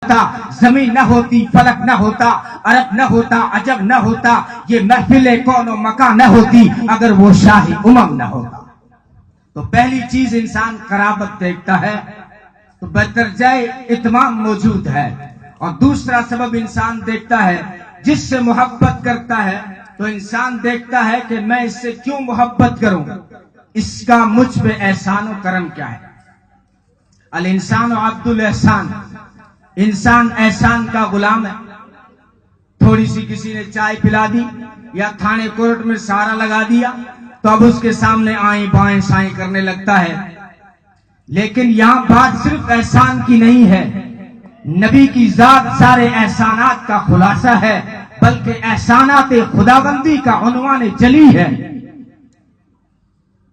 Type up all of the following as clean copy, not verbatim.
ہوتا، زمین نہ ہوتی، فلک نہ ہوتا، عرب نہ ہوتا، عجب نہ ہوتا، یہ محفل کون و مکان نہ ہوتی اگر وہ شاہ امم نہ ہوتا۔ تو پہلی چیز انسان قرابت دیکھتا ہے تو بدرجہ اتمام موجود ہے، اور دوسرا سبب انسان دیکھتا ہے جس سے محبت کرتا ہے، تو انسان دیکھتا ہے کہ میں اس سے کیوں محبت کروں، اس کا مجھ پہ احسان و کرم کیا ہے۔ الانسان عبد الاحسان، انسان احسان کا غلام ہے۔ تھوڑی سی کسی نے چائے پلا دی یا تھانے کورٹ میں سہارا لگا دیا تو اب اس کے سامنے آئیں بائیں سائیں کرنے لگتا ہے۔ لیکن یہاں بات صرف احسان کی نہیں ہے، نبی کی ذات سارے احسانات کا خلاصہ ہے، بلکہ احسانات خداوندی کا عنوان جلی ہے۔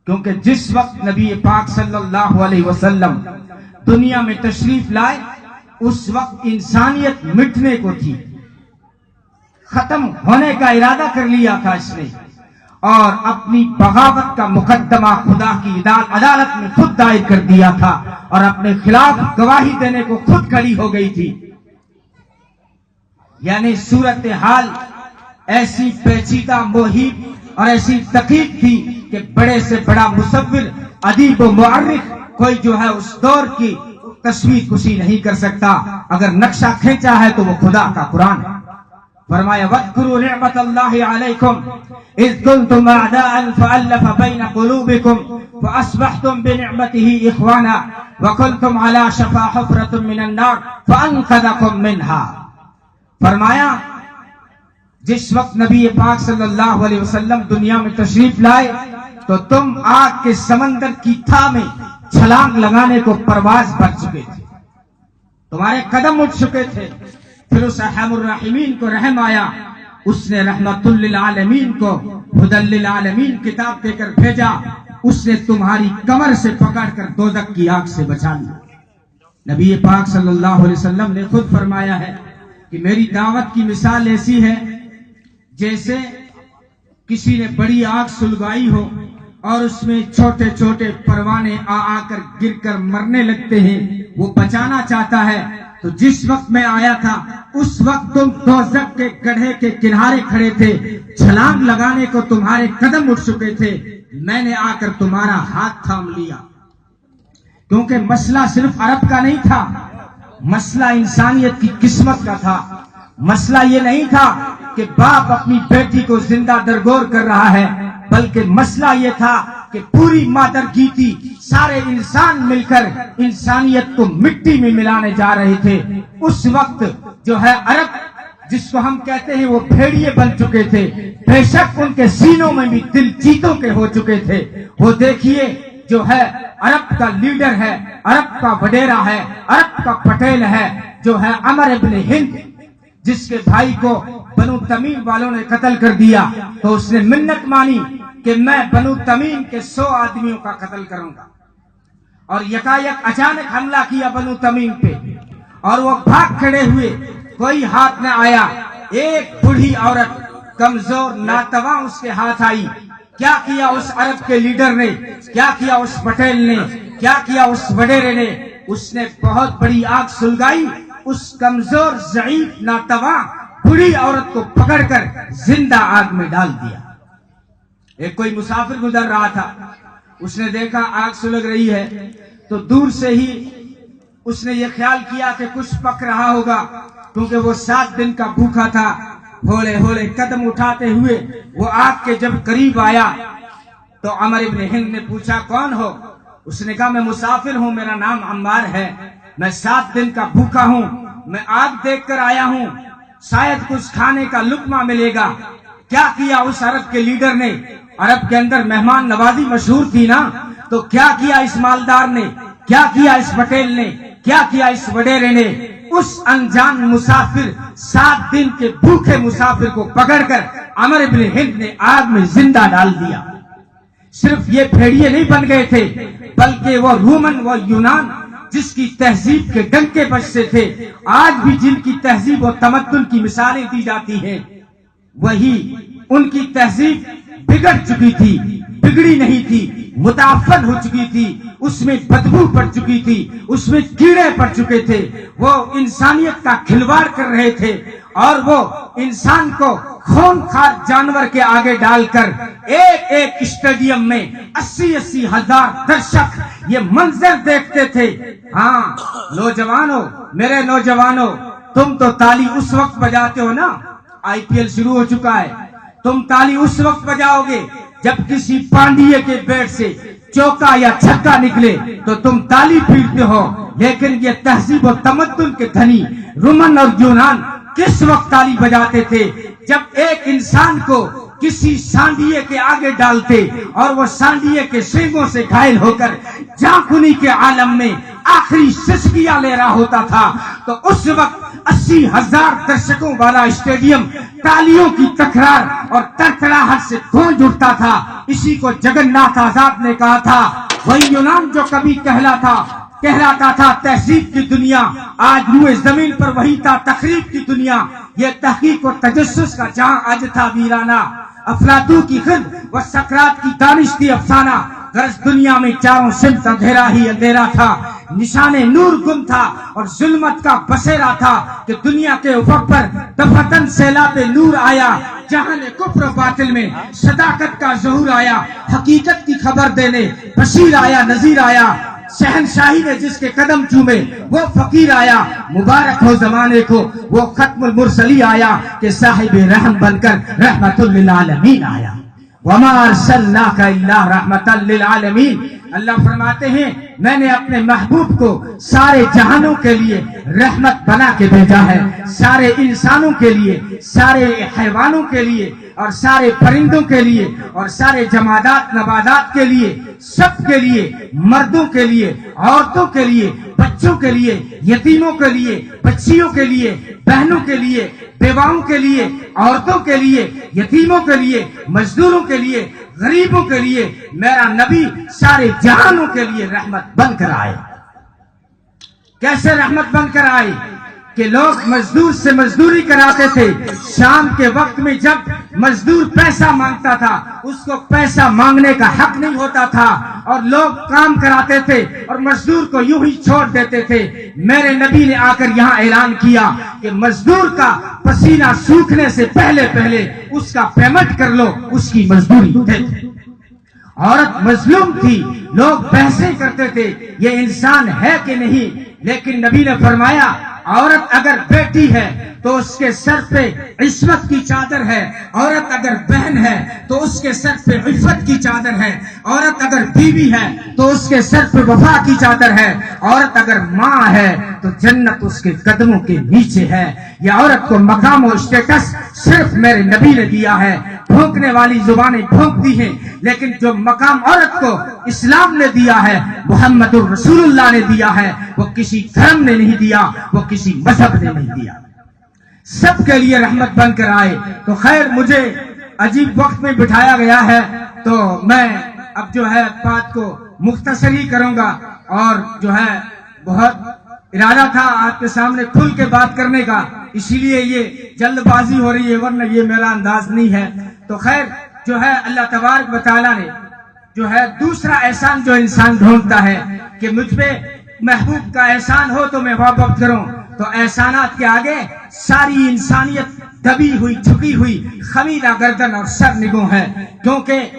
کیونکہ جس وقت نبی پاک صلی اللہ علیہ وسلم دنیا میں تشریف لائے اس وقت انسانیت مٹنے کو تھی، ختم ہونے کا ارادہ کر لیا تھا اس نے، اور اپنی بغاوت کا مقدمہ خدا کی عدالت میں خود دائر کر دیا تھا، اور اپنے خلاف گواہی دینے کو خود کھڑی ہو گئی تھی۔ یعنی صورتحال ایسی پیچیدہ محیط اور ایسی دقیق تھی کہ بڑے سے بڑا مصور، ادیب و مؤرخ کوئی جو ہے اس دور کی تصویر کشی نہیں کر سکتا۔ اگر نقشہ کھینچا ہے تو وہ خدا کا قرآن ہے۔ فرمایا وَاذْكُرُوا نِعْمَةَ اللَّهِ عَلَيْكُمْ إِذْ كُنْتُمْ أَعْدَاءً فَأَلَّفَ بَيْنَ قُلُوبِكُمْ فَأَصْبَحْتُمْ بِنِعْمَتِهِ إِخْوَانًا وَكُنْتُمْ عَلَى شَفَا حُفْرَةٍ مِّنَ النَّارِ فَأَنْقَذَكُم مِّنْهَا۔ فرمایا جس وقت نبی پاک صلی اللہ علیہ وسلم دنیا میں تشریف لائے تو تم آگ کے سمندر کی تھا میں چھلانگ لگانے کو پرواز بھر چکے تھے، تمہارے قدم اٹھ چکے تھے۔ پھر اس ارحم الراحمین کو رحم آیا، اس نے رحمت للعالمین کو ہدی للعالمین کتاب دے کر بھیجا، اس نے تمہاری کمر سے پکڑ کر دوزخ کی آگ سے بچا لیا۔ نبی پاک صلی اللہ علیہ وسلم نے خود فرمایا ہے کہ میری دعوت کی مثال ایسی ہے جیسے کسی نے بڑی آگ سلگائی ہو اور اس میں چھوٹے چھوٹے پروانے آ کر گر کر مرنے لگتے ہیں، وہ بچانا چاہتا ہے۔ تو جس وقت میں آیا تھا اس وقت تم دوزخ کے گڑھے کے کنارے کھڑے تھے، چھلانگ لگانے کو تمہارے قدم اٹھ چکے تھے، میں نے آ کر تمہارا ہاتھ تھام لیا۔ کیونکہ مسئلہ صرف عرب کا نہیں تھا، مسئلہ انسانیت کی قسمت کا تھا۔ مسئلہ یہ نہیں تھا کہ باپ اپنی بیٹی کو زندہ درگور کر رہا ہے، بلکہ مسئلہ یہ تھا کہ پوری مادر گیتی سارے انسان مل کر انسانیت کو مٹی میں ملانے جا رہے تھے۔ اس وقت جو ہے عرب جس کو ہم کہتے ہیں وہ بھیڑیے بن چکے تھے، بے شک ان کے سینوں میں بھی دل چیتوں کے ہو چکے تھے۔ وہ دیکھیے جو ہے عرب کا لیڈر ہے، عرب کا وڈیرا ہے، عرب کا پٹیل ہے، جو ہے عمر ابن ہند، جس کے بھائی کو بنو تمیم والوں نے قتل کر دیا، تو اس نے منت مانی کہ میں بنو تمیم کے 100 آدمیوں کا قتل کروں گا، اور یکایک اچانک حملہ کیا بنو تمیم پہ، اور وہ بھاگ کھڑے ہوئے، کوئی ہاتھ نہ آیا۔ ایک بوڑھی عورت کمزور ناتواں اس کے ہاتھ آئی۔ کیا کیا اس عرب کے لیڈر نے، کیا کیا اس پٹیل نے، کیا کیا اس وڈیرے نے؟ اس نے بہت بڑی آگ سلگائی، اس کمزور ضعیف ناتواں بوڑھی عورت کو پکڑ کر زندہ آگ میں ڈال دیا۔ ایک کوئی مسافر گزر رہا تھا، اس نے دیکھا آگ سلگ رہی ہے تو دور سے ہی اس نے یہ خیال کیا کہ کچھ پک رہا ہوگا، کیونکہ وہ 7 دن کا بھوکا تھا۔ ہولے ہولے قدم اٹھاتے ہوئے وہ آگ کے جب قریب آیا تو عمر ابن ہند نے پوچھا کون ہو؟ اس نے کہا میں مسافر ہوں، میرا نام عمار ہے، میں 7 دن کا بھوکا ہوں، میں آگ دیکھ کر آیا ہوں، شاید کچھ کھانے کا لقمہ ملے گا۔ کیا کیا اس عرب کے لیڈر نے؟ عرب کے اندر مہمان نوازی مشہور تھی نا، تو کیا کیا اس مالدار نے، کیا کیا اس پٹیل نے، کیا کیا اس وڈیرے نے؟ اس انجان مسافر 7 دن کے بھوکے مسافر کو پکڑ کر عمر ابن ہند نے آگ میں زندہ ڈال دیا۔ صرف یہ بھیڑیے نہیں بن گئے تھے، بلکہ وہ رومن، وہ یونان جس کی تہذیب کے ڈنکے بجتے تھے، آج بھی جن کی تہذیب و تمدن کی مثالیں دی جاتی ہیں، وہی ان کی تہذیب بگڑ چکی تھی، بگڑی نہیں تھی، متعفن ہو چکی تھی، اس میں بدبو پڑ چکی تھی، اس میں کیڑے پڑ چکے تھے، وہ انسانیت کا کھلواڑ کر رہے تھے، اور وہ انسان کو خون خوار جانور کے آگے ڈال کر ایک ایک اسٹیڈیم میں 80-80 ہزار درشک یہ منظر دیکھتے تھے۔ ہاں نوجوانوں، میرے نوجوانوں، تم تو تالی اس وقت بجاتے ہو نا، IPL شروع ہو چکا ہے، تم تالی اس وقت بجاؤ گے جب کسی پانڈیے کے بیٹ سے چوکا یا چھکا نکلے تو تم تالی پیٹتے ہو، لیکن یہ تہذیب و تمدن کے دھنی رومن اور یونان کس وقت تالی بجاتے تھے؟ جب ایک انسان کو کسی سانڈیے کے آگے ڈالتے اور وہ سانڈیے کے سینگوں سے گھائل ہو کر جاں کے عالم میں آخری سسکیاں لے رہا ہوتا تھا، تو اس وقت 80,000 درشکوں والا اسٹیڈیم تالیوں کی تکرار اور تڑتڑاہٹ سے گونج اٹھتا تھا۔ اسی کو جگن ناتھ آزاد نے کہا تھا، وہی یونان جو کبھی کہلاتا تھا تہذیب کی دنیا، آج روئے زمین پر وہی تھا تخریب کی دنیا۔ یہ تحقیق اور تجسس کا جہاں آج تھا ویرانہ، افلاطون کی خلد و سقراط کی دانش تھی افسانہ، غرض دنیا میں چاروں سمت اندھیرا ہی اندھیرا تھا، نشان نور گم تھا اور ظلمت کا بسیرا تھا کہ دنیا کے افق پر دفتن سیلاب نور آیا، جہاں نے کفر و باطل میں صداقت کا ظہور آیا، حقیقت کی خبر دینے بشیر آیا، نذیر آیا، شہنشاہی نے جس کے قدم چومے وہ فقیر آیا، مبارک ہو زمانے کو وہ ختم المرسلی آیا کہ صاحب رحم بن کر رحمت للعالمین آیا۔ وما ارسلناک الا رحمت للعالمین، اللہ فرماتے ہیں میں نے اپنے محبوب کو سارے جہانوں کے لیے رحمت بنا کے بھیجا ہے، سارے انسانوں کے لیے، سارے حیوانوں کے لیے اور سارے پرندوں کے لیے اور سارے جمادات نباتات کے لیے، سب کے لیے، مردوں کے لیے، عورتوں کے لیے، بچوں کے لیے، یتیموں کے لیے، بچیوں کے لیے، بہنوں کے لیے، بیواؤں کے لیے، عورتوں کے لیے، یتیموں کے لیے، مزدوروں کے لیے، غریبوں کے لیے، میرا نبی سارے جہانوں کے لیے رحمت بن کر آئے۔ کیسے رحمت بن کر آئے؟ کہ لوگ مزدور سے مزدوری کراتے تھے، شام کے وقت میں جب مزدور پیسہ مانگتا تھا اس کو پیسہ مانگنے کا حق نہیں ہوتا تھا، اور لوگ کام کراتے تھے اور مزدور کو یوں ہی چھوڑ دیتے تھے۔ میرے نبی نے آ کر یہاں اعلان کیا کہ مزدور کا پسینہ سوکھنے سے پہلے اس کا پیمنٹ کر لو، اس کی مزدوری دے دو۔ عورت مظلوم تھی، لوگ بحثیں کرتے تھے یہ انسان ہے کہ نہیں، لیکن نبی نے فرمایا عورت اگر بیٹی ہے تو اس کے سر پہ عصمت کی چادر ہے، عورت اگر بہن ہے تو اس کے سر پہ عفت کی چادر ہے، عورت اگر بیوی ہے تو اس کے سر پہ وفا کی چادر ہے، عورت اگر ماں ہے تو جنت اس کے قدموں کے نیچے ہے۔ یہ عورت کو مقام و اسٹیٹس صرف میرے نبی نے دیا ہے، بھونکنے والی زبانیں بھونک دی ہیں، لیکن جو مقام عورت کو اسلام نے دیا ہے، محمد الرسول اللہ نے دیا ہے، وہ کسی دھرم نے نہیں دیا، وہ کسی مذہب نے نہیں دیا، سب کے لیے رحمت بن کر آئے۔ تو خیر مجھے عجیب وقت میں بٹھایا گیا ہے تو میں اب جو ہے بات کو مختصر ہی کروں گا، اور جو ہے بہت ارادہ تھا آپ کے سامنے کھل کے بات کرنے کا، اسی لیے یہ جلد بازی ہو رہی ہے، ورنہ یہ میرا انداز نہیں ہے۔ تو خیر جو ہے اللہ تبارک و تعالیٰ نے جو ہے دوسرا احسان جو انسان ڈھونڈتا ہے کہ مجھ پہ محبوب کا احسان ہو تو میں واپس کروں، تو احسانات کے آگے ساری انسانیت دبی ہوئی، جھکی ہوئی، خمیدہ گردن اور سر نگوں ہے، کیونکہ